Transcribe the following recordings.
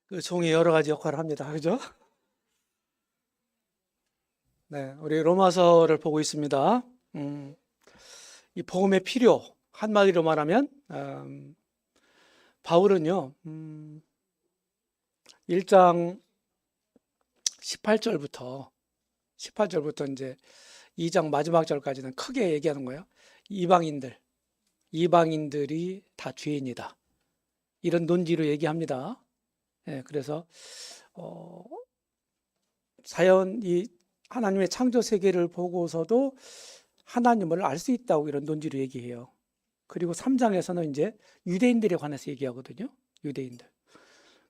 그 종이 여러 가지 역할을 합니다. 그죠? 네, 우리 로마서를 보고 있습니다. 이 복음의 필요, 한마디로 말하면, 바울은요, 1장 18절부터 이제 2장 마지막 절까지는 크게 얘기하는 거예요. 이방인들이 다 죄인이다. 이런 논지로 얘기합니다. 예, 그래서, 이 하나님의 창조 세계를 보고서도 하나님을 알 수 있다고 이런 논지로 얘기해요. 그리고 3장에서는 이제 유대인들에 관해서 얘기하거든요. 유대인들.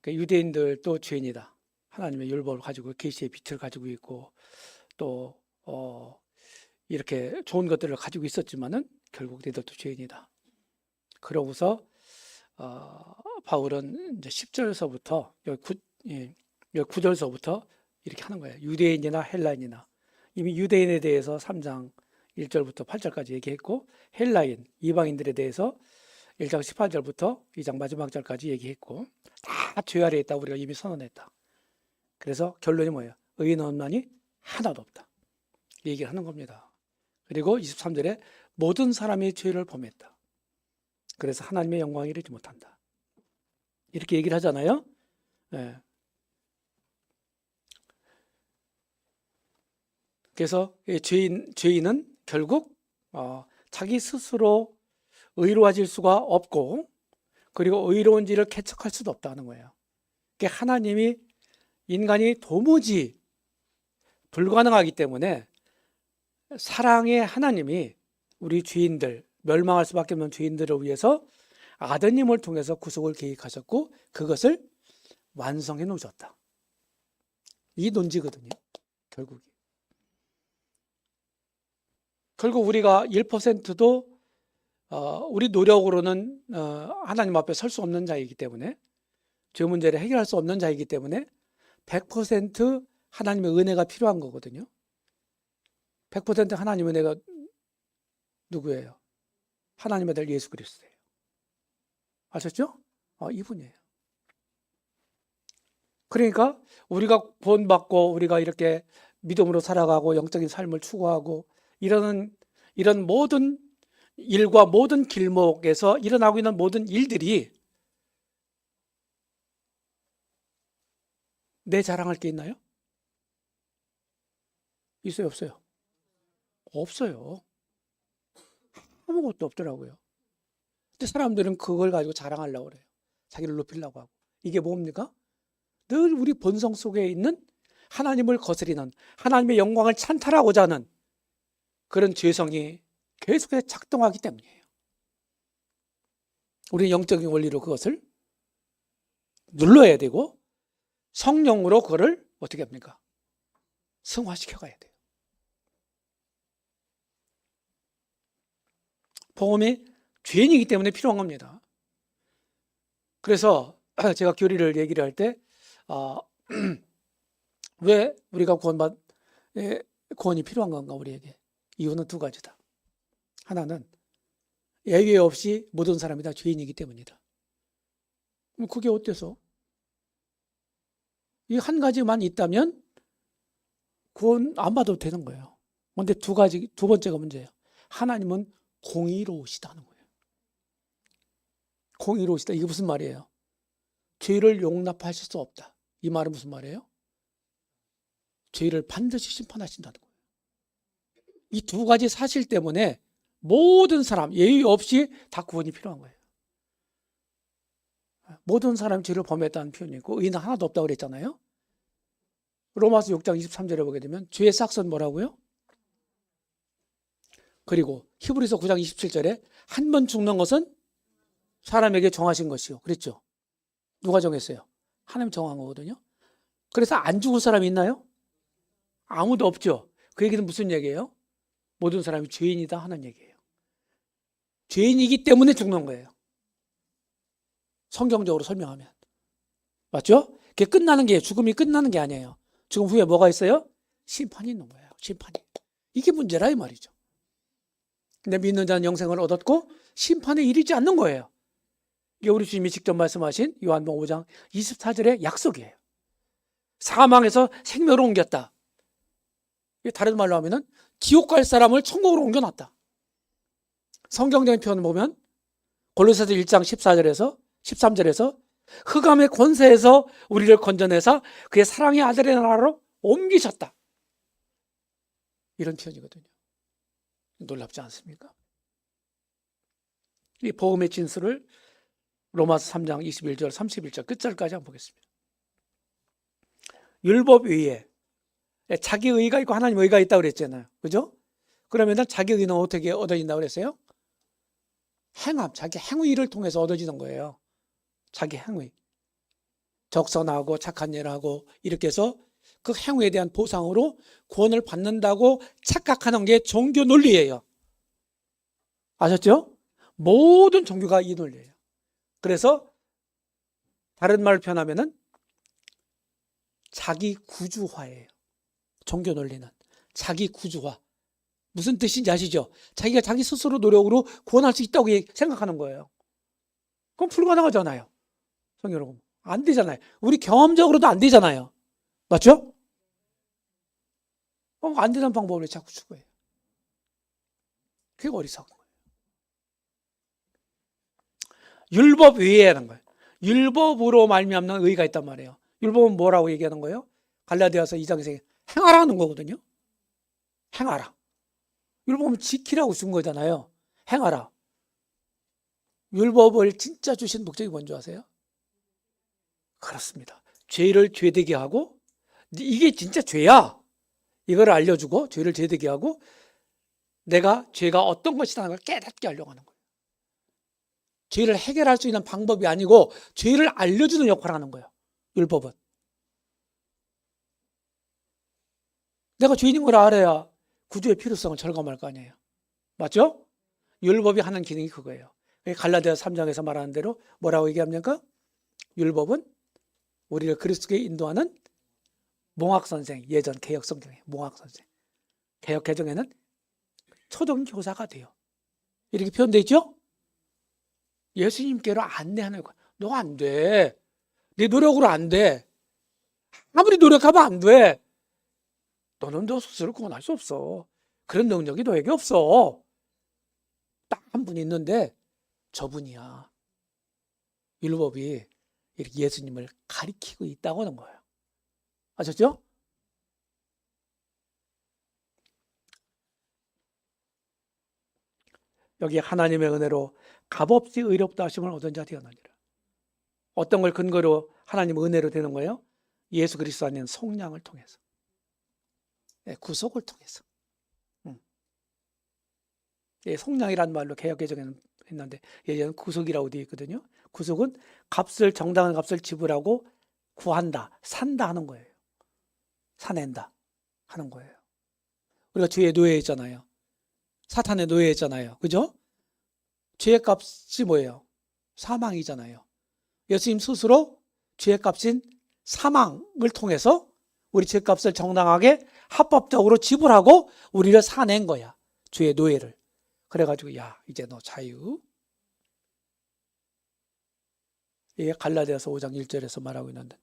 그러니까 유대인들도 죄인이다. 하나님의 율법을 가지고 계시의 빛을 가지고 있고 또 이렇게 좋은 것들을 가지고 있었지만은 결국 너희들도 죄인이다. 그러고서 바울은 이제 10절서부터 여기 9절서부터 이렇게 하는 거예요. 유대인이나 헬라인이나. 이미 유대인에 대해서 3장 1절부터 8절까지 얘기했고 헬라인, 이방인들에 대해서 1장 18절부터 2장 마지막 절까지 얘기했고 다 죄 아래에 있다고 우리가 이미 선언했다. 그래서 결론이 뭐예요? 의인원만이 하나도 없다. 이 얘기를 하는 겁니다. 그리고 23절에 모든 사람이 죄를 범했다. 그래서 하나님의 영광에 이르지 못한다. 이렇게 얘기를 하잖아요. 네. 그래서 죄인은 결국 자기 스스로 의로워질 수가 없고 그리고 의로운지를 캐測할 수도 없다는 거예요. 그러니까 하나님이 인간이 도무지 불가능하기 때문에 사랑의 하나님이 우리 죄인들, 멸망할 수밖에 없는 죄인들을 위해서 아드님을 통해서 구속을 계획하셨고 그것을 완성해 놓으셨다. 이 논지거든요. 결국 우리가 1%도 우리 노력으로는 하나님 앞에 설 수 없는 자이기 때문에 죄 문제를 해결할 수 없는 자이기 때문에 100% 하나님의 은혜가 필요한 거거든요. 100% 하나님의 은혜가 누구예요? 하나님의 아들 예수 그리스도예요. 아셨죠? 이분이에요. 그러니까 우리가 구원받고 우리가 이렇게 믿음으로 살아가고 영적인 삶을 추구하고 이런 모든 일과 모든 길목에서 일어나고 있는 모든 일들이 내 자랑할 게 있나요? 있어요, 없어요? 없어요. 아무것도 없더라고요. 근데 사람들은 그걸 가지고 자랑하려고 그래요. 자기를 높이려고 하고. 이게 뭡니까? 늘 우리 본성 속에 있는 하나님을 거스리는 하나님의 영광을 찬탈하고자 하는 그런 죄성이 계속해서 작동하기 때문이에요. 우리 영적인 원리로 그것을 눌러야 되고 성령으로 그거를 어떻게 합니까? 승화시켜 가야 돼요. 복음이 죄인이기 때문에 필요한 겁니다. 그래서 제가 교리를 얘기를 할 때 왜 우리가 구원이 필요한 건가 우리에게? 이유는 두 가지다. 하나는 예외 없이 모든 사람이 다 죄인이기 때문이다. 그럼 그게 어때서? 이 한 가지만 있다면 구원 안 받아도 되는 거예요. 그런데 두 번째가 문제예요. 하나님은 공의로우시다는 거예요. 공의로우시다. 이게 무슨 말이에요? 죄를 용납하실 수 없다. 이 말은 무슨 말이에요? 죄를 반드시 심판하신다는 거예요. 이 두 가지 사실 때문에 모든 사람 예의 없이 다 구원이 필요한 거예요. 모든 사람이 죄를 범했다는 표현이 있고 의인은 하나도 없다고 그랬잖아요. 로마서 6장 23절에 보게 되면 죄의 싹은 뭐라고요? 그리고 히브리서 9장 27절에 한 번 죽는 것은 사람에게 정하신 것이요. 그랬죠? 누가 정했어요? 하나님 정한 거거든요. 그래서 안 죽을 사람이 있나요? 아무도 없죠. 그 얘기는 무슨 얘기예요? 모든 사람이 죄인이다 하는 얘기예요. 죄인이기 때문에 죽는 거예요. 성경적으로 설명하면. 맞죠? 그게 끝나는 게 죽음이 끝나는 게 아니에요. 죽음 후에 뭐가 있어요? 심판이 있는 거예요. 심판이. 이게 문제라 이 말이죠. 근데 믿는 자는 영생을 얻었고 심판에 이르지 않는 거예요. 이게 우리 주님이 직접 말씀하신 요한복음 5장 24절의 약속이에요. 사망에서 생명으로 옮겼다. 다른 말로 하면은 지옥 갈 사람을 천국으로 옮겨놨다. 성경적인 표현을 보면 골로새서 1장 14절에서 13절에서 흑암의 권세에서 우리를 건져내사 그의 사랑의 아들의 나라로 옮기셨다. 이런 표현이거든요. 놀랍지 않습니까? 이 복음의 진수를 로마서 3장 21절 31절 끝절까지 한번 보겠습니다. 율법 위에 자기 의가 있고 하나님 의가 있다고 그랬잖아요. 그죠? 그러면 자기 의는 어떻게 얻어진다고 그랬어요? 행함, 자기 행위를 통해서 얻어지는 거예요. 자기 행위. 적선하고 착한 일 하고 이렇게 해서 그 행위에 대한 보상으로 구원을 받는다고 착각하는 게 종교 논리예요. 아셨죠? 모든 종교가 이 논리예요. 그래서 다른 말을 표현하면은 자기 구주화예요. 종교 논리는 자기 구주화. 무슨 뜻인지 아시죠? 자기가 자기 스스로 노력으로 구원할 수 있다고 생각하는 거예요. 그럼 불가능하잖아요. 성경 보면 안 되잖아요. 우리 경험적으로도 안 되잖아요. 맞죠? 안 되는 방법을 자꾸 추구해요. 그게 어리석은 거예요. 율법 위에 하는 거예요. 율법으로 말미암는 의가 있단 말이에요. 율법은 뭐라고 얘기하는 거예요? 갈라디아서 2장에서 행하라는 거거든요. 행하라. 율법은 지키라고 준 거잖아요. 행하라. 율법을 진짜 주신 목적이 뭔지 아세요? 그렇습니다. 죄를 죄되게 하고 이게 진짜 죄야. 이걸 알려주고 죄를 죄되게 하고 내가 죄가 어떤 것이라는 걸 깨닫게 하려고 하는 거예요. 죄를 해결할 수 있는 방법이 아니고 죄를 알려주는 역할을 하는 거예요. 율법은. 내가 죄인인 걸 알아야 구주의 필요성을 절감할 거 아니에요. 맞죠? 율법이 하는 기능이 그거예요. 갈라디아 3장에서 말하는 대로 뭐라고 얘기합니까? 율법은 우리를 그리스도께 인도하는 몽학선생, 예전 개혁성경에 몽학선생. 개혁개정에는 초등교사가 돼요. 이렇게 표현되어 있죠? 예수님께로 안내하는 거야. 너 안 돼. 네 노력으로 안 돼. 아무리 노력하면 안 돼. 너는 너 스스로 구원할 수 없어. 그런 능력이 너에게 없어. 딱 한 분이 있는데 저분이야. 율법이 이렇게 예수님을 가리키고 있다고 하는 거예요. 아셨죠? 여기 하나님의 은혜로 값없이 의롭다 하심을 얻은 자 되었느니라. 어떤 걸 근거로 하나님 은혜로 되는 거예요? 예수 그리스도 안에 속량을 통해서. 구속을 통해서. 속량이라는 말로 개혁개정에는 했는데 예전에는 구속이라고 되어 있거든요. 구속은 정당한 값을 지불하고 구한다, 산다 하는 거예요. 사낸다 하는 거예요. 우리가 죄의 노예였잖아요. 사탄의 노예였잖아요. 그죠? 죄의 값이 뭐예요? 사망이잖아요. 예수님 스스로 죄의 값인 사망을 통해서 우리 죄값을 정당하게 합법적으로 지불하고 우리를 사낸 거야. 죄의 노예를. 그래가지고 야 이제 너 자유. 이게 갈라디아서 5장 1절에서 말하고 있는데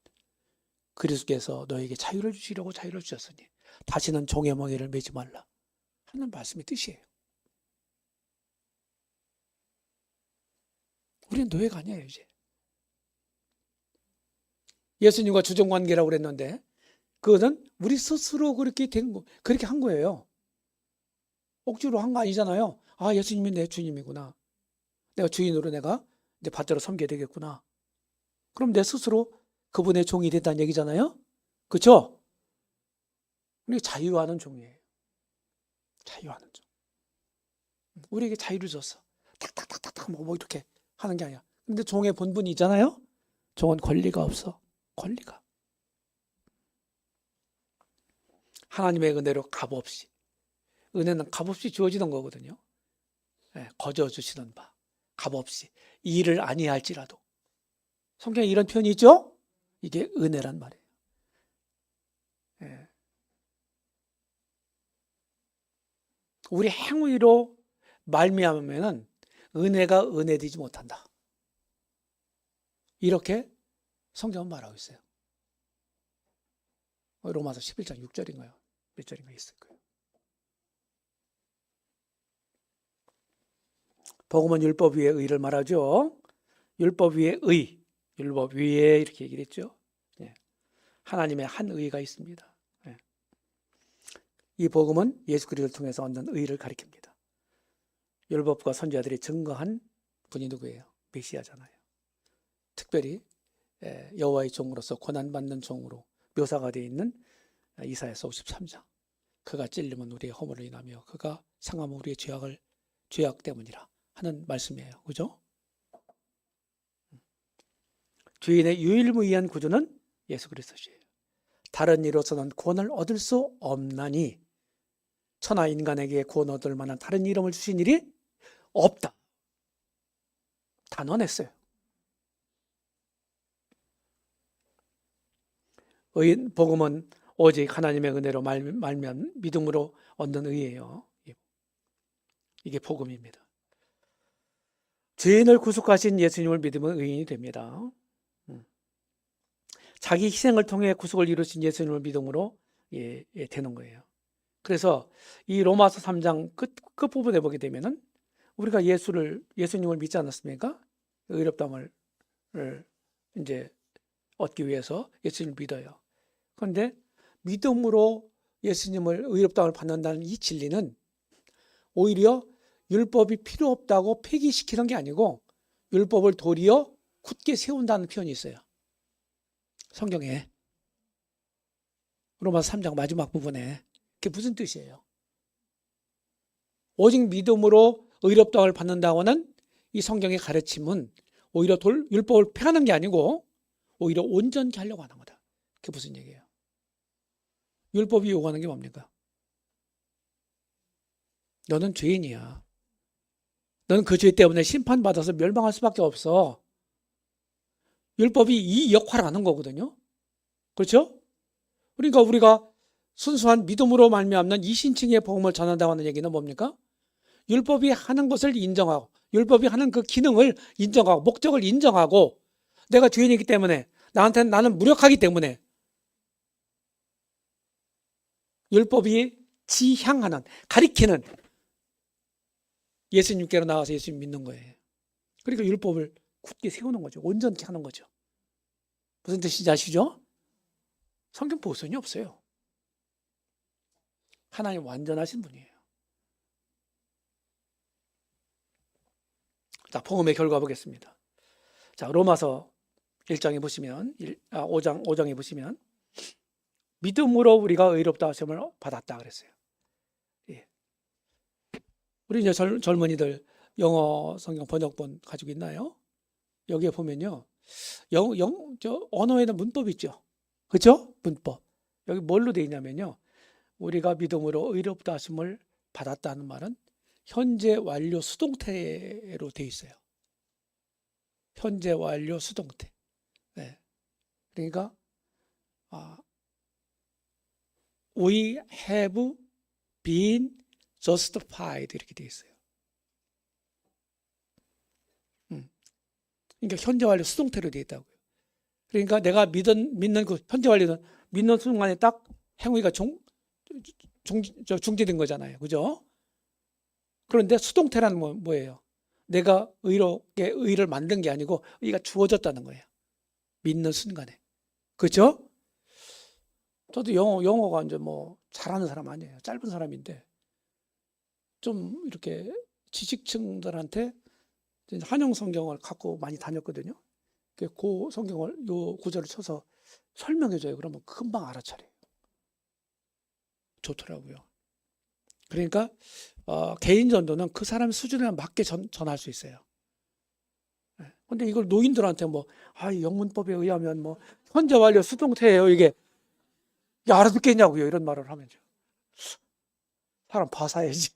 그리스도께서 너에게 자유를 주시려고 자유를 주셨으니 다시는 종의 멍에를 매지 말라 하는 말씀의 뜻이에요. 우리는 노예가 아니에요 이제. 예수님과 주종관계라고 그랬는데 그것은 우리 스스로 그렇게 그렇게 한 거예요. 억지로 한 거 아니잖아요. 아 예수님이 내 주님이구나. 내가 주인으로 내가 이제 받들어 섬겨야 되겠구나. 그럼 내 스스로 그분의 종이 됐다는 얘기잖아요. 그렇죠? 우리 자유하는 종이에요. 자유하는 종. 우리에게 자유를 줬어. 탁탁탁탁탁 뭐 이렇게 하는 게 아니야. 근데 종의 본분이 있잖아요. 종은 권리가 없어. 권리가. 하나님의 은혜로 값없이. 은혜는 값없이 주어지는 거거든요. 거저 주시는 바. 값없이. 일을 아니할지라도. 성경에 이런 표현이 있죠? 이게 은혜란 말이에요. 우리 행위로 말미암으면은 은혜가 은혜되지 못한다. 이렇게 성경은 말하고 있어요. 로마서 11장 6절인가요? 몇 절인가 있을 거예요. 복음은 율법 위의 의를 말하죠. 율법 위의 의, 율법 위에 이렇게 얘기를 했죠. 하나님의 한 의가 있습니다. 이 복음은 예수 그리스도를 통해서 얻는 의를 가리킵니다. 율법과 선지자들이 증거한 분이 누구예요? 메시아잖아요. 특별히 여호와의 종으로서 고난받는 종으로 묘사가 되어 있는 이사야서 53장. 그가 찔림은 우리의 허물을 인하며 그가 상함은 우리의 죄악 때문이라 하는 말씀이에요. 그죠? 죄인의 유일무이한 구주는 예수 그리스도시에요. 다른 이로서는 구원을 얻을 수 없나니 천하 인간에게 구원 얻을 만한 다른 이름을 주신 일이 없다. 단언했어요. 복음은 오직 하나님의 은혜로 말면 믿음으로 얻는 의예요. 이게 복음입니다. 죄인을 구속하신 예수님을 믿으면 의인이 됩니다. 자기 희생을 통해 구속을 이루신 예수님을 믿음으로 되는 거예요. 그래서 이 로마서 3장 끝부분에 보게 되면은 우리가 예수님을 믿지 않았습니까? 의롭다함을 이제 얻기 위해서 예수님을 믿어요. 그런데 믿음으로 예수님을 의롭다함을 받는다는 이 진리는 오히려 율법이 필요 없다고 폐기시키는 게 아니고 율법을 도리어 굳게 세운다는 표현이 있어요. 성경에 로마서 3장 마지막 부분에 그게 무슨 뜻이에요? 오직 믿음으로 의롭다함을 받는다고는 이 성경의 가르침은 오히려 율법을 폐하는 게 아니고 오히려 온전케 하려고 하는 거다. 그게 무슨 얘기예요? 율법이 요구하는 게 뭡니까? 너는 죄인이야. 너는 그 죄 때문에 심판받아서 멸망할 수밖에 없어. 율법이 이 역할을 하는 거거든요. 그렇죠? 그러니까 우리가 순수한 믿음으로 말미암는 이신칭의 복음을 전한다고 하는 얘기는 뭡니까? 율법이 하는 것을 인정하고 율법이 하는 그 기능을 인정하고 목적을 인정하고 내가 죄인이기 때문에 나는 무력하기 때문에 율법이 지향하는 가리키는 예수님께로 나가서 예수님 믿는 거예요. 그러니까 율법을 굳게 세우는 거죠. 온전케 하는 거죠. 무슨 뜻인지 아시죠? 성경 보선이 없어요. 하나님 완전하신 분이에요. 자, 복음의 결과 보겠습니다. 자, 로마서 1장에 보시면 5장에 보시면 믿음으로 우리가 의롭다 하심을 받았다 그랬어요. 예. 우리 이제 젊은이들 영어 성경 번역본 가지고 있나요? 여기에 보면요. 언어에는 문법이 있죠. 그렇죠? 문법. 여기 뭘로 되어 있냐면요. 우리가 믿음으로 의롭다 하심을 받았다는 말은 현재 완료 수동태로 되어 있어요. 현재 완료 수동태. 네. 그러니까 we have been justified 이렇게 되어 있어요. 그러니까 현재 완료 수동태로 되어 있다고요. 그러니까 내가 믿는 그 현재 완료는 믿는 순간에 딱 행위가 중지된 거잖아요. 그죠? 그런데 수동태란 뭐예요? 내가 의롭게 의를 만든 게 아니고 의가 주어졌다는 거예요. 믿는 순간에. 그렇죠? 저도 영어가 이제 뭐 잘하는 사람 아니에요. 짧은 사람인데 좀 이렇게 지식층들한테 한영 성경을 갖고 많이 다녔거든요. 그 성경을 요 구절을 쳐서 설명해줘요. 그러면 금방 알아차려요. 좋더라고요. 그러니까 개인 전도는 그 사람 수준에 맞게 전할 수 있어요. 근데 이걸 노인들한테 영문법에 의하면 현재 완료 수동태예요. 이게 알아듣겠냐고요. 이런 말을 하면 사람 봐사야지.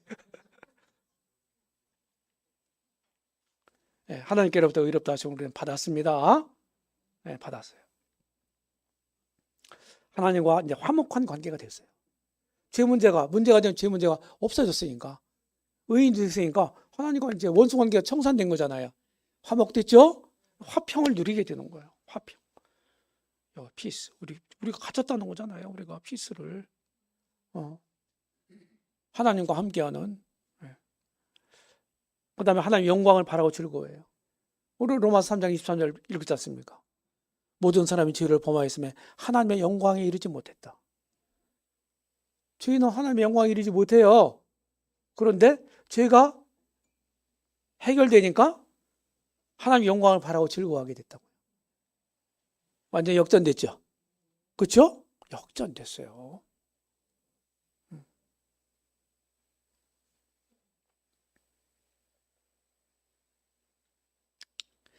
네, 하나님께로부터 의롭다 하심을 우리는 받았습니다. 네, 받았어요. 하나님과 이제 화목한 관계가 됐어요. 문제가 되면 죄 문제가 없어졌으니까 의인이 됐으니까 하나님과 이제 원수 관계가 청산된 거잖아요. 화목됐죠? 화평을 누리게 되는 거예요. 화평. 피스. 우리가 가졌다는 거잖아요. 우리가 피스를. 하나님과 함께하는. 그 다음에 하나님의 영광을 바라고 즐거워해요. 우리 로마서 3장 23절 읽지 않습니까? 모든 사람이 죄를 범하였음에 하나님의 영광에 이르지 못했다. 죄인은 하나님의 영광에 이르지 못해요. 그런데 죄가 해결되니까 하나님의 영광을 바라고 즐거워하게 됐다고요. 완전히 역전됐죠? 그렇죠? 역전됐어요.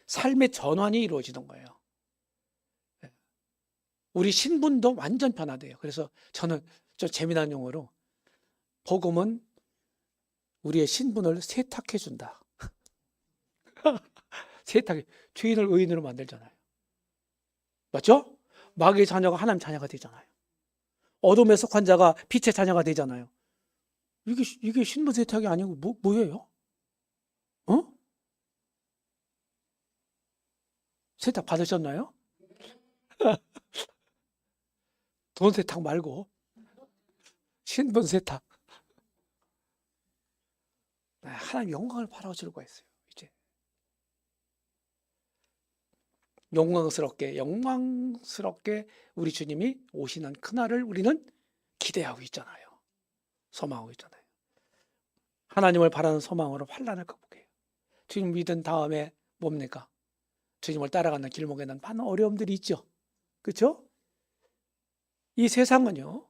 삶의 전환이 이루어지는 거예요. 우리 신분도 완전 변화돼요. 그래서 저는 좀 재미난 용어로 복음은 우리의 신분을 세탁해 준다. 세탁해. 죄인을 의인으로 만들잖아요. 맞죠? 마귀의 자녀가 하나님 자녀가 되잖아요. 어둠의 속한 자가 빛의 자녀가 되잖아요. 이게 신분 세탁이 아니고 뭐예요? 세탁 받으셨나요? 돈 세탁 말고 신분 세탁. 하나님 영광을 바라고 즐거워했어요. 이제 영광스럽게 우리 주님이 오시는 그날을 우리는 기대하고 있잖아요. 소망하고 있잖아요. 하나님을 바라는 소망으로 환난을 극복해요. 주님 믿은 다음에 뭡니까? 주님을 따라가는 길목에는 많은 어려움들이 있죠. 그렇죠? 이 세상은요,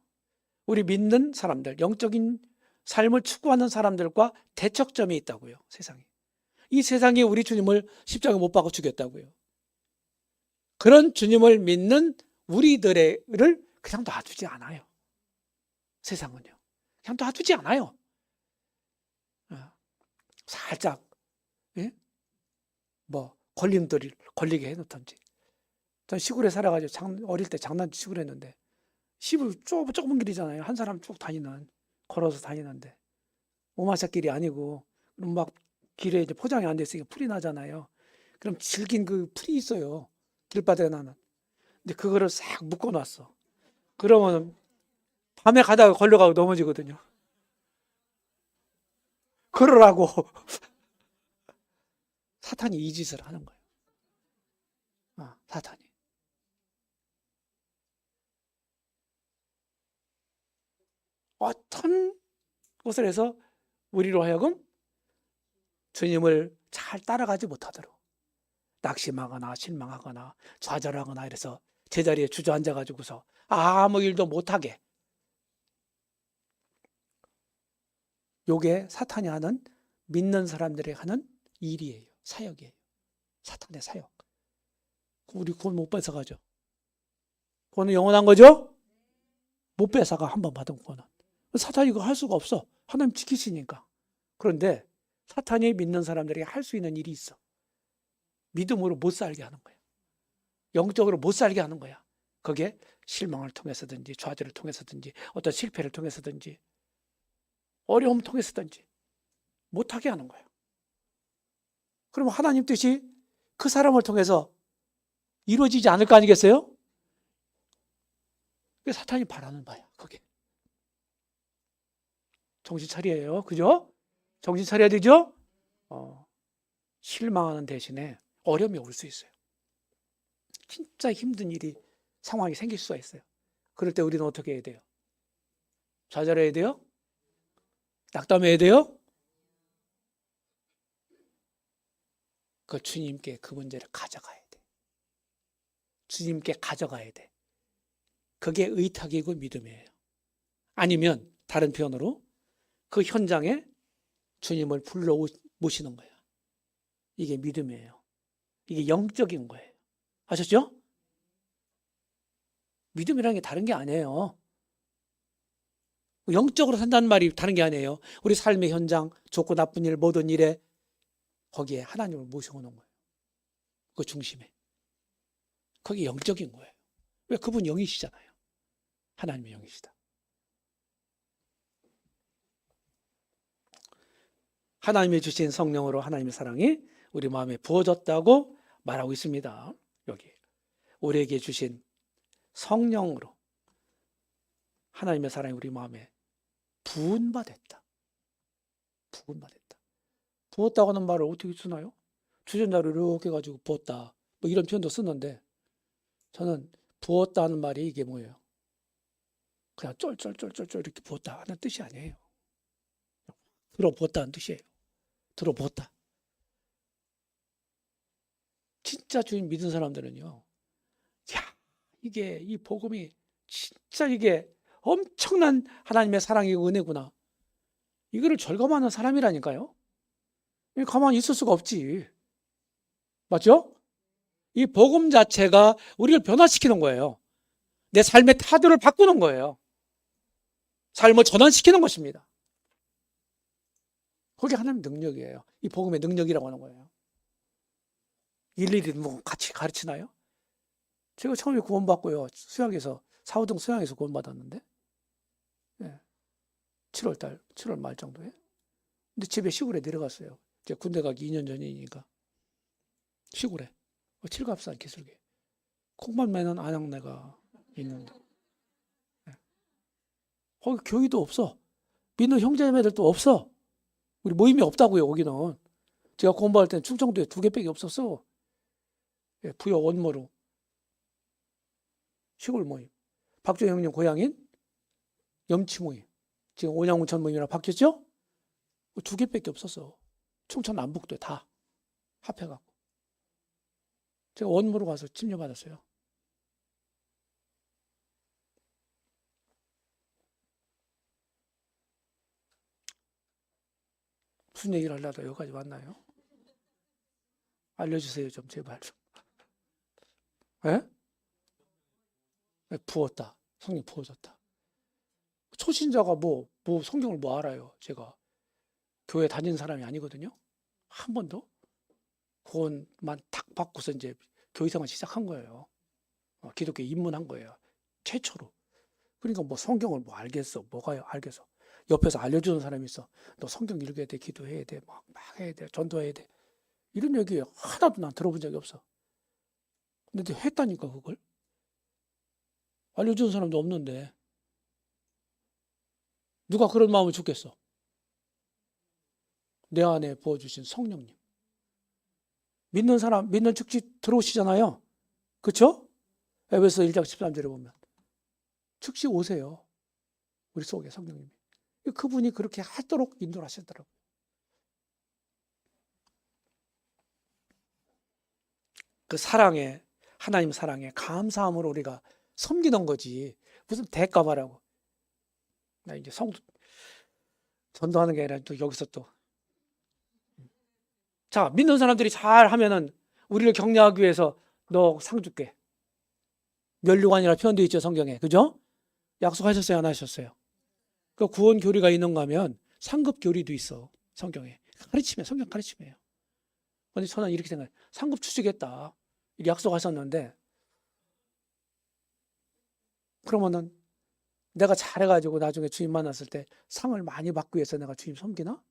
우리 믿는 사람들, 영적인 삶을 추구하는 사람들과 대척점이 있다고요. 세상에. 이 세상에 우리 주님을 십자가 못 박아 죽였다고요. 그런 주님을 믿는 우리들을 그냥 놔두지 않아요. 세상은요. 그냥 놔두지 않아요. 살짝 걸림돌이 걸리게 해놓던지. 전 시골에 살아가지고 어릴 때 장난치고 했는데 시골 좁은 길이잖아요. 한 사람 쭉 걸어서 다니는데 오마사 길이 아니고 그럼 막 길에 이제 포장이 안 돼 있으니까 풀이 나잖아요. 그럼 질긴 그 풀이 있어요. 길바닥에 나는. 근데 그거를 싹 묶어놨어. 그러면 밤에 가다가 걸려가고 넘어지거든요. 그러라고 사탄이 이 짓을 하는 거예요. 사탄이. 어떤 것을 해서 우리로 하여금 주님을 잘 따라가지 못하도록 낙심하거나 실망하거나 좌절하거나 이래서 제자리에 주저앉아가지고서 아무 일도 못하게. 요게 사탄이 하는, 믿는 사람들이 하는 일이에요. 사역이에요. 사탄의 사역. 우리 그건 못 뺏어가죠. 그거는 영원한 거죠? 못 뺏어가. 한번 받은 거는. 사탄이 그거 할 수가 없어. 하나님 지키시니까. 그런데 사탄이 믿는 사람들에게 할 수 있는 일이 있어. 믿음으로 못 살게 하는 거야. 영적으로 못 살게 하는 거야. 그게 실망을 통해서든지 좌절을 통해서든지 어떤 실패를 통해서든지 어려움을 통해서든지 못하게 하는 거야. 그럼 하나님 뜻이 그 사람을 통해서 이루어지지 않을 거 아니겠어요? 그게 사탄이 바라는 바야. 그게. 정신 차려요. 그죠? 정신 차려야 되죠? 실망하는 대신에 어려움이 올 수 있어요. 진짜 힘든 상황이 생길 수가 있어요. 그럴 때 우리는 어떻게 해야 돼요? 좌절해야 돼요? 낙담해야 돼요? 그 주님께 그 문제를 가져가야 돼. 주님께 가져가야 돼. 그게 의탁이고 믿음이에요. 아니면 다른 표현으로 그 현장에 주님을 불러 모시는 거예요. 이게 믿음이에요. 이게 영적인 거예요. 아셨죠? 믿음이라는 게 다른 게 아니에요. 영적으로 산다는 말이 다른 게 아니에요. 우리 삶의 현장, 좋고 나쁜 일, 모든 일에 거기에 하나님을 모셔오는 거예요. 그 중심에. 그게 영적인 거예요. 왜? 그분 영이시잖아요. 하나님의 영이시다. 하나님이 주신 성령으로 하나님의 사랑이 우리 마음에 부어졌다고 말하고 있습니다. 여기 우리에게 주신 성령으로 하나님의 사랑이 우리 마음에 부은받았다. 부은받았다. 부었다고 하는 말을 어떻게 쓰나요? 주전자를 이렇게 가지고 부었다. 뭐 이런 표현도 쓰는데 저는 부었다는 말이 이게 뭐예요? 그냥 쫄쫄쫄쫄쫄 이렇게 부었다 하는 뜻이 아니에요. 들어부었다는 뜻이에요. 들어부었다. 진짜 주님 믿은 사람들은요. 야, 이게 이 복음이 진짜 이게 엄청난 하나님의 사랑이고 은혜구나. 이거를 절감하는 사람이라니까요. 가만히 있을 수가 없지. 맞죠? 이 복음 자체가 우리를 변화시키는 거예요. 내 삶의 태도를 바꾸는 거예요. 삶을 전환시키는 것입니다. 그게 하나님의 능력이에요. 이 복음의 능력이라고 하는 거예요. 일일이 뭐 같이 가르치나요? 제가 처음에 구원받고요. 수양에서, 사호동 수양에서 구원받았는데, 예, 7월달, 7월 말 정도에. 근데 집에 시골에 내려갔어요. 이제 군대 가기 2년 전이니까. 시골에. 칠갑산 기슭에. 콩만 매는 안양내가 있는데. 예. 거기 교회도 없어. 믿는 형제자매들도 없어. 우리 모임이 없다고요, 거기는. 제가 공부할 때는 충청도에 2개밖에 없었어. 예, 부여 원모로. 시골 모임. 박정희 형님 고향인 염치 모임. 지금 온양운천 모임이랑 바뀌었죠? 2개밖에 없었어. 충청 남북도에 다 합해갖고. 제가 원모로 가서 침례받았어요. 무슨 얘기를 하려다 여기까지 왔나요? 알려주세요, 좀 제발 좀. 예? 부었다. 성령 부어졌다. 초신자가 뭐 성경을 뭐 알아요? 제가 교회 다니는 사람이 아니거든요. 한 번도 구원만 탁 받고서 이제 교회생활 시작한 거예요. 기독교에 입문한 거예요. 최초로. 그러니까 뭐 성경을 뭐 알겠어, 뭐가 알겠어. 옆에서 알려주는 사람이 있어. 너 성경 읽어야 돼, 기도해야 돼, 막 해야 돼, 전도해야 돼. 이런 얘기 하나도 난 들어본 적이 없어. 근데 했다니까 그걸. 알려주는 사람도 없는데 누가 그런 마음을 주겠어? 내 안에 부어주신 성령님. 믿는 사람, 믿는 즉시 들어오시잖아요. 그렇죠? 에베소 1장 13절에 보면 즉시 오세요. 우리 속에 성령님이. 그분이 그렇게 하도록 인도를 하시더라고요. 그 사랑에, 하나님 사랑에 감사함으로 우리가 섬기는 거지. 무슨 대가바라고. 나 이제 전도하는 게 아니라 또 여기서 또. 자, 믿는 사람들이 잘 하면은 우리를 격려하기 위해서 너 상 줄게. 면류관이라 표현되어 있죠, 성경에. 그죠? 약속하셨어요, 안 하셨어요? 그 구원 교리가 있는가 하면 상급 교리도 있어, 성경에. 성경 가르침이에요. 근데 저는 이렇게 생각해요. 상급 주시겠다. 이렇게 약속하셨는데, 그러면은 내가 잘해가지고 나중에 주님 만났을 때 상을 많이 받기 위해서 내가 주님 섬기나?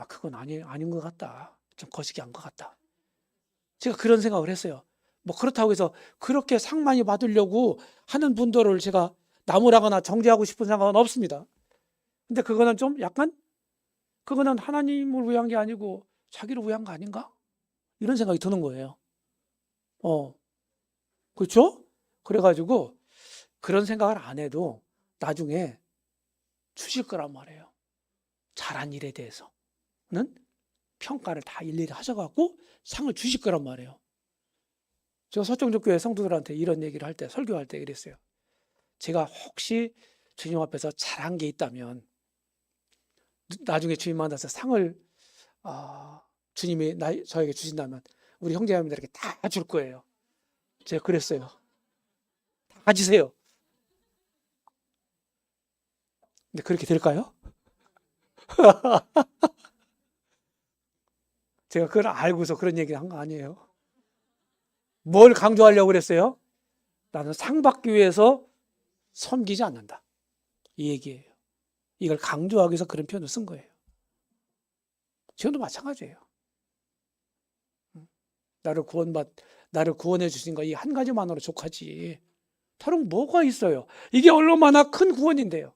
그건 아닌 것 같다. 좀 거시기한 것 같다. 제가 그런 생각을 했어요. 뭐 그렇다고 해서 그렇게 상 많이 받으려고 하는 분들을 제가 나무라거나 정죄하고 싶은 생각은 없습니다. 근데 그거는 좀 약간, 그거는 하나님을 위한 게 아니고 자기를 위한 거 아닌가? 이런 생각이 드는 거예요. 그렇죠? 그래가지고 그런 생각을 안 해도 나중에 주실 거란 말이에요. 잘한 일에 대해서는 평가를 다 일일이 하셔갖고 상을 주실 거란 말이에요. 제가 서정적교회 성도들한테 이런 얘기를 할 때, 설교할 때 그랬어요. 제가 혹시 주님 앞에서 잘한 게 있다면 나중에 주님 만나서 상을 주님이 저에게 주신다면 우리 형제자매들에게 다 줄 거예요. 제가 그랬어요. 다 가지세요. 근데 그렇게 될까요? 제가 그걸 알고서 그런 얘기를 한 거 아니에요. 뭘 강조하려고 그랬어요? 나는 상 받기 위해서 섬기지 않는다. 이 얘기예요. 이걸 강조하기 위해서 그런 표현을 쓴 거예요. 지금도 마찬가지예요. 나를 구원해 주신 거 이 한 가지만으로 족하지. 다른 뭐가 있어요? 이게 얼마나 큰 구원인데요.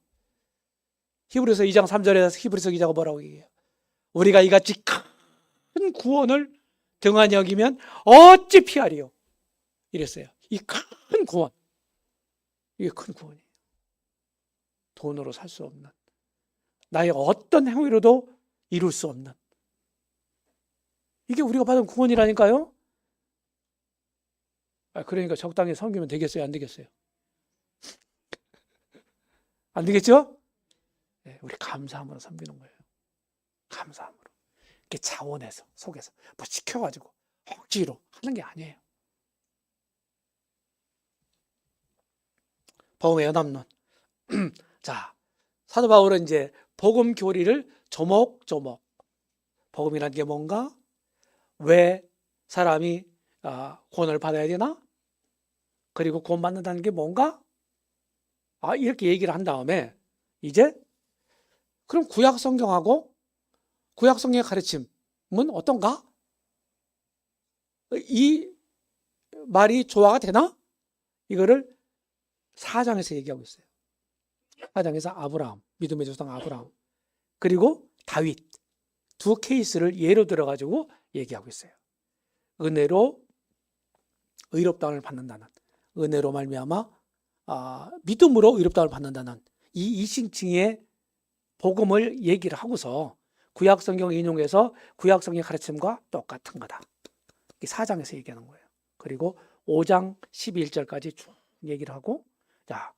히브리서 2장 3절에 히브리서 기자가 뭐라고 얘기해요? 우리가 이같이 큰 구원을 등한히 여기면 어찌 피하리요? 이랬어요. 이 큰 구원. 이게 큰 구원이에요. 돈으로 살 수 없는, 나의 어떤 행위로도 이룰 수 없는, 이게 우리가 받은 구원이라니까요. 그러니까 적당히 섬기면 되겠어요? 안 되겠어요? 안 되겠죠? 네, 우리 감사함으로 섬기는 거예요. 감사함으로. 이렇게 자원해서, 속에서 뭐 시켜가지고 억지로 하는 게 아니에요. 복음의 연합론. 자, 사도 바울은 이제 복음 교리를 조목조목, 복음이라는 게 뭔가, 왜 사람이 구원을 받아야 되나, 그리고 구원받는다는 게 뭔가, 이렇게 얘기를 한 다음에 이제 그럼 구약 성경하고 구약 성경의 가르침은 어떤가? 이 말이 조화가 되나? 이거를 4장에서 얘기하고 있어요. 4장에서 아브라함, 믿음의 조상 아브라함, 그리고 다윗 두 케이스를 예로 들어가지고 얘기하고 있어요. 은혜로 의롭다함을 받는다는, 은혜로 말미암아 믿음으로 의롭다함을 받는다는 이 이신칭의 복음을 얘기를 하고서 구약 성경 인용해서 구약 성경의 가르침과 똑같은 거다. 이 4장에서 얘기하는 거예요. 그리고 5장 12절까지 쭉 얘기를 하고, 자,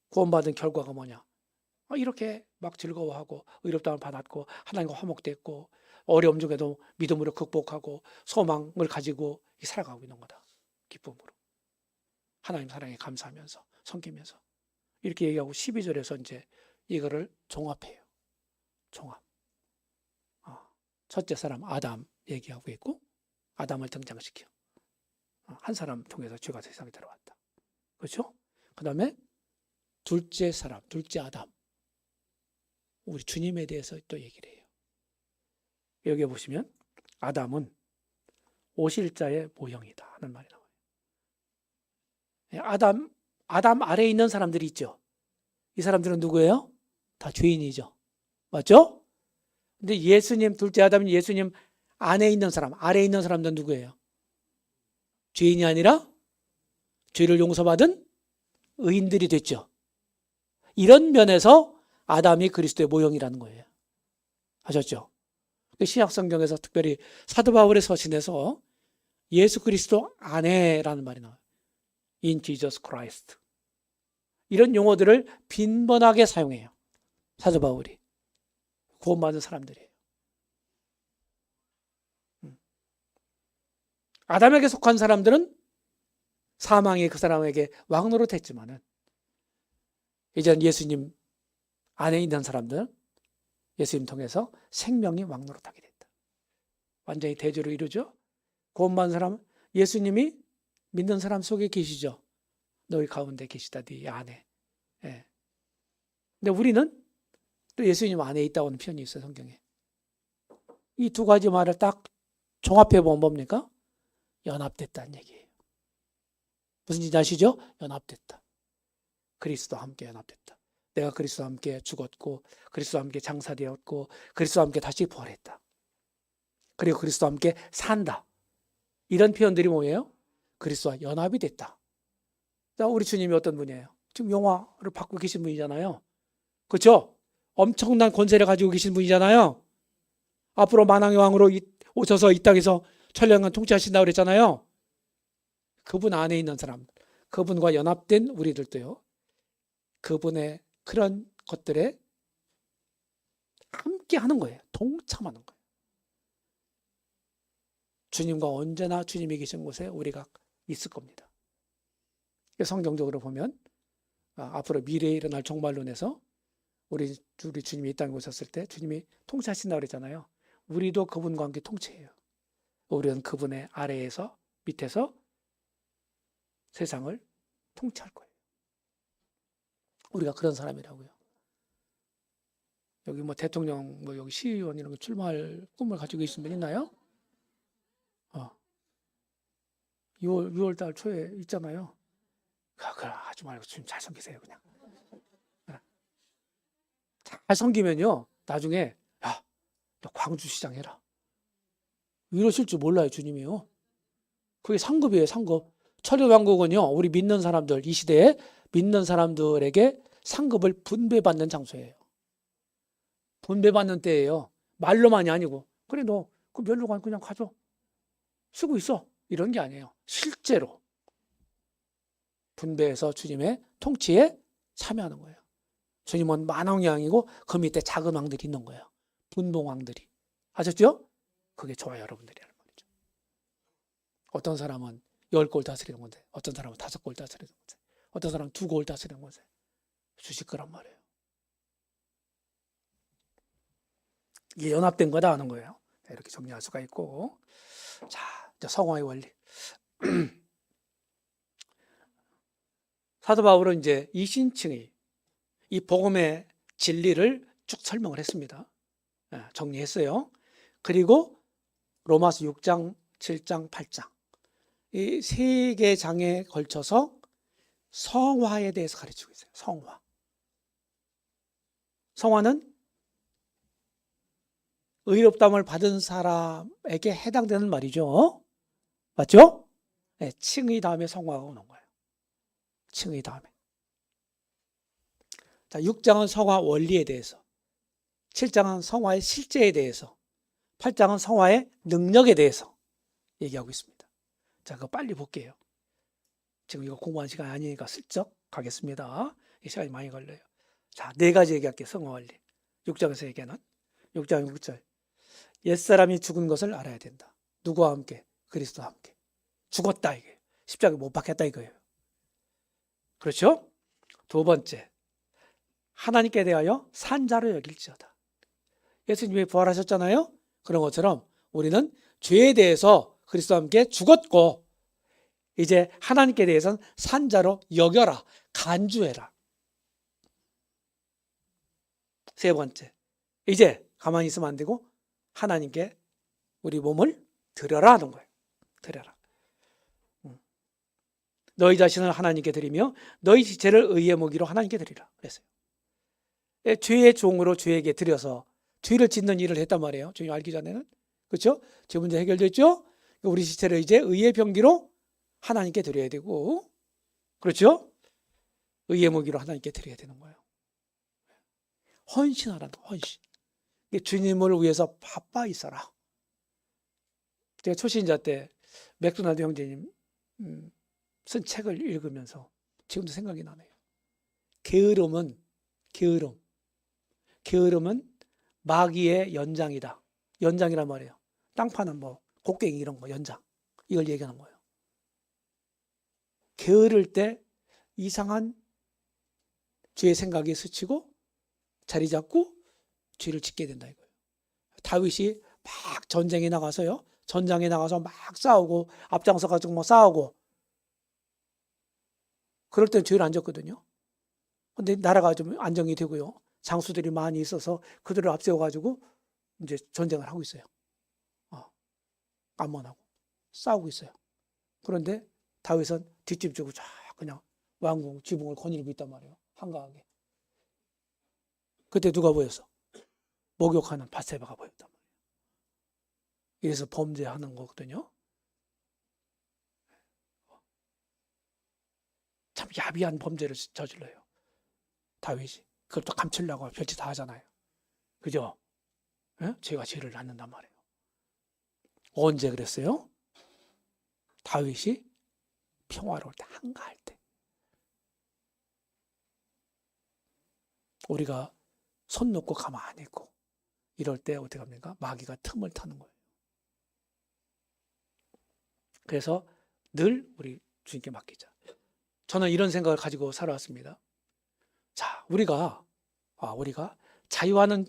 구원받은 결과가 뭐냐? 이렇게 막 즐거워하고 의롭다함을 받았고 하나님과 화목됐고 어려움 중에도 믿음으로 극복하고 소망을 가지고 살아가고 있는 거다. 기쁨으로. 하나님 사랑에 감사하면서 섬기면서 이렇게 얘기하고 12절에서 이제 이거를 종합해요. 종합. 첫째 사람 아담 얘기하고 있고, 아담을 등장시켜. 한 사람 통해서 죄가 세상에 들어왔다. 그렇죠? 그 다음에 둘째 사람, 둘째 아담, 우리 주님에 대해서 또 얘기를 해요. 여기 보시면 아담은 오실 자의 모형이다 하는 말이 나와요. 아담 아래에 있는 사람들이 있죠. 이 사람들은 누구예요? 다 죄인이죠. 맞죠? 근데 예수님, 둘째 아담인 예수님 안에 있는 사람, 아래에 있는 사람들은 누구예요? 죄인이 아니라 죄를 용서받은 의인들이 됐죠. 이런 면에서 아담이 그리스도의 모형이라는 거예요. 아셨죠? 신약 성경에서 특별히 사도 바울의 서신에서 예수 그리스도 안에라는 말이 나와요. In Jesus Christ. 이런 용어들을 빈번하게 사용해요. 사도 바울이. 구원받은 사람들이에요. 아담에게 속한 사람들은 사망이 그 사람에게 왕노릇했지만은 이제는 예수님 안에 있는 사람들은 예수님 통해서 생명이 왕노릇하게 됐다. 완전히 대조를 이루죠. 구원받은 사람은 예수님이 믿는 사람 속에 계시죠. 너희 가운데 계시다, 네 안에. 예. 근데 우리는 또 예수님 안에 있다고 하는 표현이 있어요, 성경에. 이 두 가지 말을 딱 종합해 보면 뭡니까? 연합됐다는 얘기예요. 무슨 뜻인지 아시죠? 연합됐다. 그리스도와 함께 연합됐다. 내가 그리스도와 함께 죽었고 그리스도와 함께 장사되었고 그리스도와 함께 다시 부활했다. 그리고 그리스도와 함께 산다. 이런 표현들이 뭐예요? 그리스도와 연합이 됐다. 자, 우리 주님이 어떤 분이에요? 지금 영화를 받고 계신 분이잖아요. 그렇죠? 엄청난 권세를 가지고 계신 분이잖아요. 앞으로 만왕의 왕으로 오셔서 이 땅에서 천년간 통치하신다고 그랬잖아요. 그분 안에 있는 사람, 그분과 연합된 우리들도요, 그분의 그런 것들에 함께 하는 거예요. 동참하는 거예요. 주님과 언제나 주님이 계신 곳에 우리가 있을 겁니다. 성경적으로 보면 앞으로 미래에 일어날 종말론에서 우리 주님이 이 땅에 오셨을 때 주님이 통치하신다고 그랬잖아요. 우리도 그분과 함께 통치해요. 우리는 그분의 아래에서 밑에서 세상을 통치할 거예요. 우리가 그런 사람이라고요. 여기 뭐 대통령, 뭐 여기 시의원 이런 거 출마할 꿈을 가지고 계신 분 있나요? 6월 달 초에 있잖아요. 그래, 하지 말고 주님 잘 섬기세요, 그냥. 잘 섬기면요, 나중에, 야, 너 광주시장 해라. 이러실 줄 몰라요, 주님이요. 그게 상급이에요, 상급. 천일왕국은요, 우리 믿는 사람들, 이 시대에 믿는 사람들에게 상급을 분배받는 장소예요. 분배받는 때예요. 말로만이 아니고, 그래, 너 그 멸로관 그냥 가져. 쓰고 있어. 이런 게 아니에요. 실제로 분배해서 주님의 통치에 참여하는 거예요. 주님은 만왕의 왕이고 그 밑에 작은 왕들이 있는 거예요. 분봉왕들이. 아셨죠? 그게 좋아요, 여러분들이라는 말이죠. 어떤 사람은 10골 다스리는 건데, 어떤 사람은 5골 다스리는 건데, 어떤 사람은 2골 다스리는 건데, 주실 거란 말이에요. 이게 연합된 거다 하는 거예요. 이렇게 정리할 수가 있고. 자, 이제 성화의 원리. 사도 바울은 이제 이 신층이 이 복음의 진리를 쭉 설명을 했습니다. 정리했어요. 그리고 로마서 6장, 7장, 8장 이 세 개 장에 걸쳐서 성화에 대해서 가르치고 있어요. 성화. 성화는 의롭다함을 받은 사람에게 해당되는 말이죠. 맞죠? 네, 칭의 다음에 성화가 오는 거예요. 칭의 다음에. 자, 6장은 성화 원리에 대해서, 7장은 성화의 실제에 대해서, 8장은 성화의 능력에 대해서 얘기하고 있습니다. 자, 그거 빨리 볼게요. 지금 이거 공부한 시간이 아니니까 슬쩍 가겠습니다. 이 시간이 많이 걸려요. 자, 4가지 얘기할게요. 성화 원리. 6장에서 얘기하는 6장 6절. 옛사람이 죽은 것을 알아야 된다. 누구와 함께? 그리스도와 함께. 죽었다 이게. 십자가에 못 박혔다 이거예요. 그렇죠? 2번째. 하나님께 대하여 산자로 여길지어다. 예수님이 부활하셨잖아요. 그런 것처럼 우리는 죄에 대해서 그리스도와 함께 죽었고 이제 하나님께 대해서는 산자로 여겨라. 간주해라. 3번째. 이제 가만히 있으면 안 되고 하나님께 우리 몸을 드려라 하는 거예요. 드려라. 너희 자신을 하나님께 드리며 너희 지체를 의의 먹이로 하나님께 드리라. 그랬어요. 죄의 종으로 죄에게 드려서 죄를 짓는 일을 했단 말이에요. 주님 알기 전에는. 그렇죠? 죄 문제 해결됐죠? 우리 지체를 이제 의의 병기로 하나님께 드려야 되고 그렇죠? 의의 먹이로 하나님께 드려야 되는 거예요. 헌신하라는 거, 헌신. 주님을 위해서 바빠 있어라. 제가 초신자 때 맥도날드 형제님 쓴 책을 읽으면서 지금도 생각이 나네요. 게으름은 마귀의 연장이다. 연장이란 말이에요. 땅 파는 뭐 곡괭이 이런 거 연장. 이걸 얘기하는 거예요. 게으를 때 이상한 죄의 생각이 스치고 자리 잡고 죄를 짓게 된다 이거예요. 다윗이 막 전쟁에 나가서요. 전장에 나가서 막 싸우고 앞장서 가지고 뭐 싸우고 그럴 땐 죄를 안 졌거든요. 근데 나라가 좀 안정이 되고요. 장수들이 많이 있어서 그들을 앞세워 가지고 이제 전쟁을 하고 있어요. 암몬하고 싸우고 있어요. 그런데 다윗은 뒷짐지고 쫙 그냥 왕궁 지붕을 거닐고 있단 말이에요. 한가하게. 그때 누가 보였어? 목욕하는 밧세바가 보였단 말이에요. 이래서 범죄하는 거거든요. 참 야비한 범죄를 저질러요. 다윗이. 그것도 감추려고 별짓 다 하잖아요. 그죠? 예? 죄가 죄를 낳는단 말이에요. 언제 그랬어요? 다윗이 평화로울 때, 한가할 때. 우리가 손 놓고 가만히 있고 이럴 때 어떻게 합니까? 마귀가 틈을 타는 거예요. 그래서 늘 우리 주님께 맡기자. 저는 이런 생각을 가지고 살아왔습니다. 자, 우리가 자유하는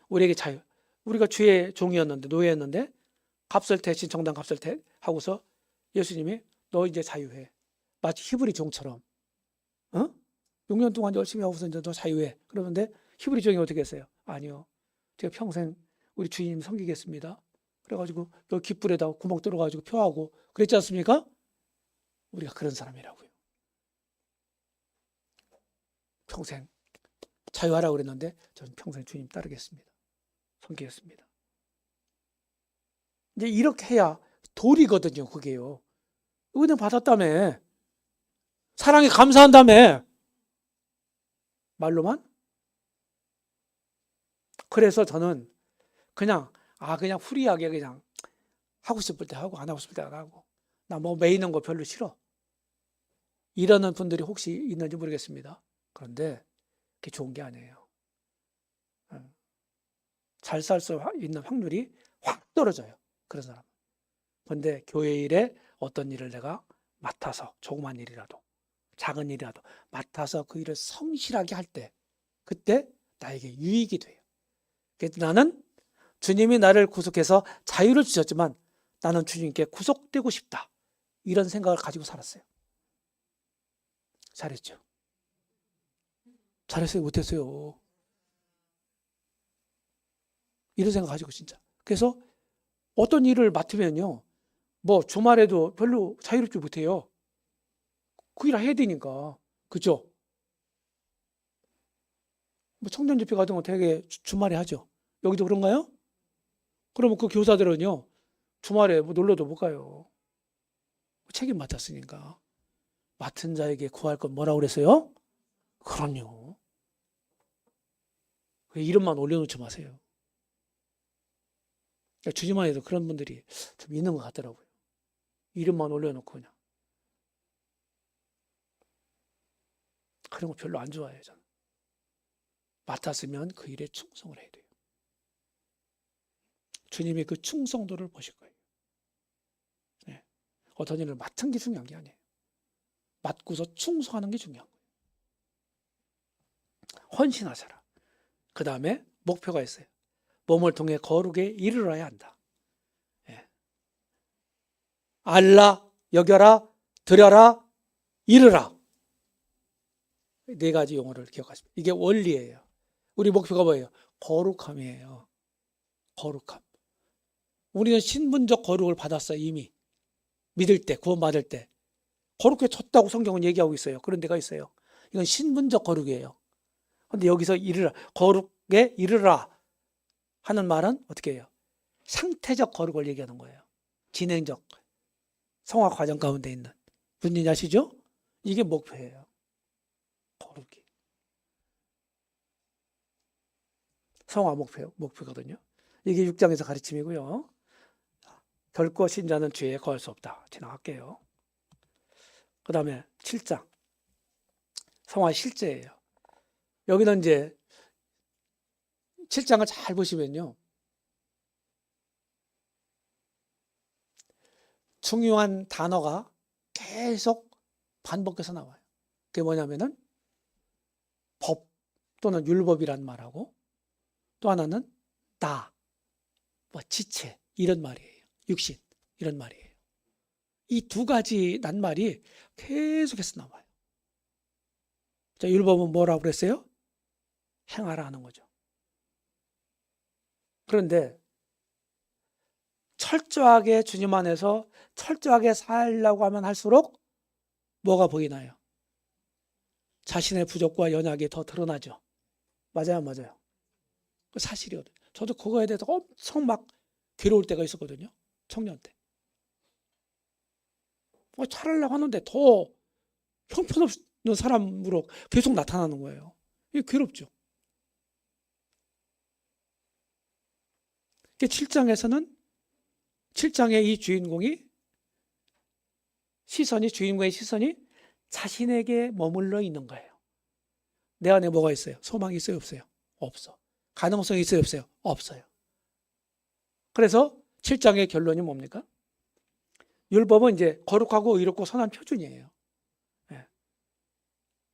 우리에게 자유. 우리가 주의 종이었는데 노예였는데 갑설태 신청당 갑설태 하고서 예수님이 너 이제 자유해. 마치 히브리 종처럼. 6년 동안 열심히 하고서 이제 너 자유해. 그러는데 히브리 종이 어떻게 했어요? 아니요. 제가 평생 우리 주님 섬기겠습니다. 그래가지고 너 깃불에다 구멍 뚫어가지고 표하고 그랬지 않습니까? 우리가 그런 사람이라고요. 평생 자유하라고 그랬는데 저는 평생 주님 따르겠습니다. 섬기겠습니다. 이제 이렇게 해야 도리거든요, 그게요. 은혜 받았다며. 사랑에 감사한다며. 말로만? 그래서 저는 그냥 프리하게 그냥 하고 싶을 때 하고 안 하고 싶을 때 안 하고 나 뭐 매이는 거 별로 싫어. 이러는 분들이 혹시 있는지 모르겠습니다. 그런데 그게 좋은 게 아니에요. 잘 살 수 있는 확률이 확 떨어져요. 그런 사람. 그런데 교회 일에 어떤 일을 내가 맡아서 조그만 일이라도 작은 일이라도 맡아서 그 일을 성실하게 할 때 그때 나에게 유익이 돼요. 그래서 나는 주님이 나를 구속해서 자유를 주셨지만 나는 주님께 구속되고 싶다. 이런 생각을 가지고 살았어요. 잘했죠? 잘했어요? 못했어요? 이런 생각 가지고 진짜. 그래서 어떤 일을 맡으면요. 뭐 주말에도 별로 자유롭지 못해요. 그 일 해야 되니까. 그죠? 뭐 청년집회 같은 거 되게 주말에 하죠. 여기도 그런가요? 그러면 그 교사들은요. 주말에 뭐 놀러도 못 가요. 책임 맡았으니까. 맡은 자에게 구할 건 뭐라고 그랬어요? 그럼요. 이름만 올려놓지 마세요. 주님만 해도 그런 분들이 좀 있는 것 같더라고요. 이름만 올려놓고 그냥. 그런 거 별로 안 좋아해요, 저는. 맡았으면 그 일에 충성을 해야 돼요. 주님이 그 충성도를 보실 거예요. 네. 어떤 일을 맡은 게 중요한 게 아니에요. 맡고서 충성하는 게 중요한 거예요. 헌신하셔라. 그 다음에 목표가 있어요. 몸을 통해 거룩에 이르러야 한다. 예. 알라, 여겨라, 드려라, 이르라. 네 가지 용어를 기억하십시오. 이게 원리예요. 우리 목표가 뭐예요? 거룩함이에요. 거룩함. 우리는 신분적 거룩을 받았어요. 이미. 믿을 때, 구원받을 때. 거룩해졌다고 성경은 얘기하고 있어요. 그런 데가 있어요. 이건 신분적 거룩이에요. 그런데 여기서 이르라, 거룩에 이르라 하는 말은 어떻게 해요? 상태적 거룩을 얘기하는 거예요. 진행적, 성화 과정 가운데 있는. 무슨 얘기 아시죠? 이게 목표예요. 거룩이. 성화 목표거든요. 이게 6장에서 가르침이고요. 결코 신자는 죄에 거할 수 없다. 지나갈게요. 그 다음에 7장. 성화 실제예요. 여기는 이제 7장을 잘 보시면요. 중요한 단어가 계속 반복해서 나와요. 그게 뭐냐면은 법 또는 율법이란 말하고 또 하나는 나, 뭐 지체 이런 말이에요. 육신 이런 말이에요. 이 두 가지 낱말이 계속해서 나와요. 자, 율법은 뭐라고 그랬어요? 행하라 하는 거죠. 그런데 철저하게 주님 안에서 철저하게 살려고 하면 할수록 뭐가 보이나요? 자신의 부족과 연약이 더 드러나죠. 맞아요, 맞아요. 그 사실이거든요. 저도 그거에 대해서 엄청 막 괴로울 때가 있었거든요. 청년 때. 잘하려고 하는데 더 형편없는 사람으로 계속 나타나는 거예요. 이게 괴롭죠. 7장의 이 주인공이 주인공의 시선이 자신에게 머물러 있는 거예요. 내 안에 뭐가 있어요? 소망이 있어요? 없어요? 없어. 가능성이 있어요? 없어요? 없어요. 그래서 7장의 결론이 뭡니까? 율법은 이제 거룩하고 의롭고 선한 표준이에요. 네.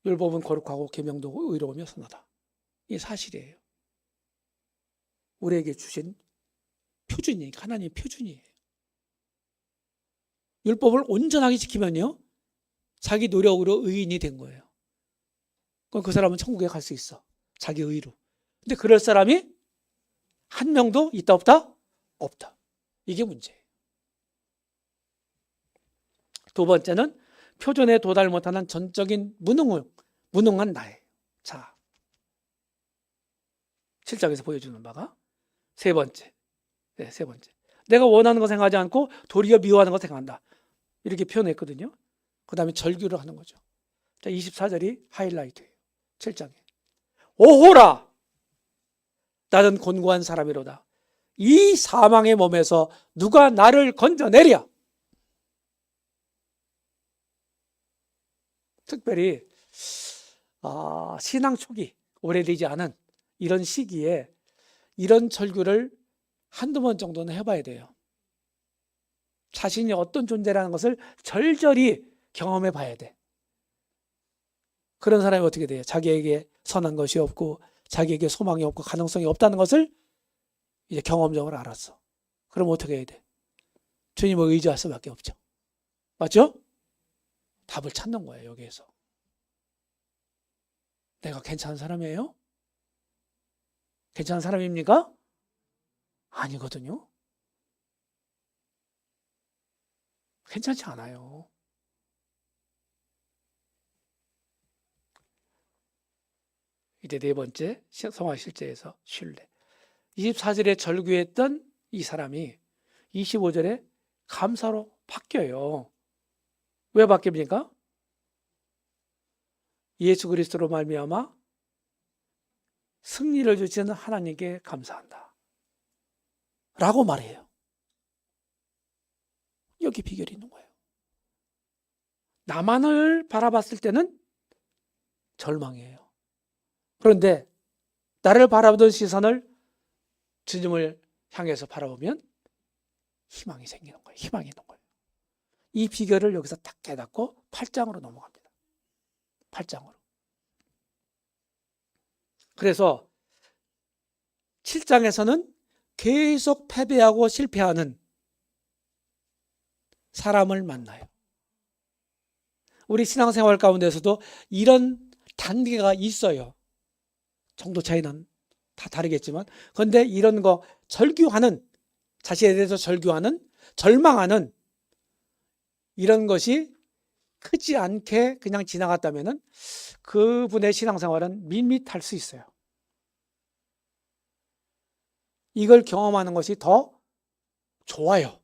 율법은 거룩하고 계명도 의로우며 선하다. 이게 사실이에요. 우리에게 주신 표준이에요. 하나님의 표준이에요. 율법을 온전하게 지키면요. 자기 노력으로 의인이 된 거예요. 그럼 그 사람은 천국에 갈 수 있어. 자기 의로. 근데 그럴 사람이 한 명도 있다 없다? 없다. 이게 문제예요. 두 번째는 표준에 도달 못하는 전적인 무능한 나예요. 자, 7장에서 보여주는 바가 세 번째. 네, 세 번째. 내가 원하는 거 생각하지 않고 도리어 미워하는 거 생각한다. 이렇게 표현했거든요. 그 다음에 절규를 하는 거죠. 자, 24절이 하이라이트예요. 7장에. 오호라! 나는 곤고한 사람이로다. 이 사망의 몸에서 누가 나를 건져내랴? 특별히 신앙 초기, 오래되지 않은 이런 시기에 이런 절규를 한두 번 정도는 해봐야 돼요. 자신이 어떤 존재라는 것을 절절히 경험해 봐야 돼. 그런 사람이 어떻게 돼요? 자기에게 선한 것이 없고 자기에게 소망이 없고 가능성이 없다는 것을 이제 경험적으로 알았어. 그럼 어떻게 해야 돼? 주님을 의지할 수밖에 없죠. 맞죠? 답을 찾는 거예요, 여기에서. 내가 괜찮은 사람이에요? 괜찮은 사람입니까? 아니거든요. 괜찮지 않아요. 이제 네 번째, 성화실제에서 신뢰. 24절에 절규했던 이 사람이 25절에 감사로 바뀌어요. 왜 바뀝니까? 예수 그리스도로 말미암아 승리를 주시는 하나님께 감사한다 라고 말해요. 여기 비결이 있는 거예요. 나만을 바라봤을 때는 절망이에요. 그런데 나를 바라보던 시선을 주님을 향해서 바라보면 희망이 생기는 거예요. 희망이 있는 거예요. 이 비결을 여기서 딱 깨닫고 8장으로 넘어갑니다. 8장으로. 그래서 7장에서는 계속 패배하고 실패하는 사람을 만나요. 우리 신앙생활 가운데서도 이런 단계가 있어요. 정도 차이는 다 다르겠지만, 그런데 이런 거 절규하는, 자신에 대해서 절규하는, 절망하는 이런 것이 크지 않게 그냥 지나갔다면은 그분의 신앙생활은 밋밋할 수 있어요. 이걸 경험하는 것이 더 좋아요.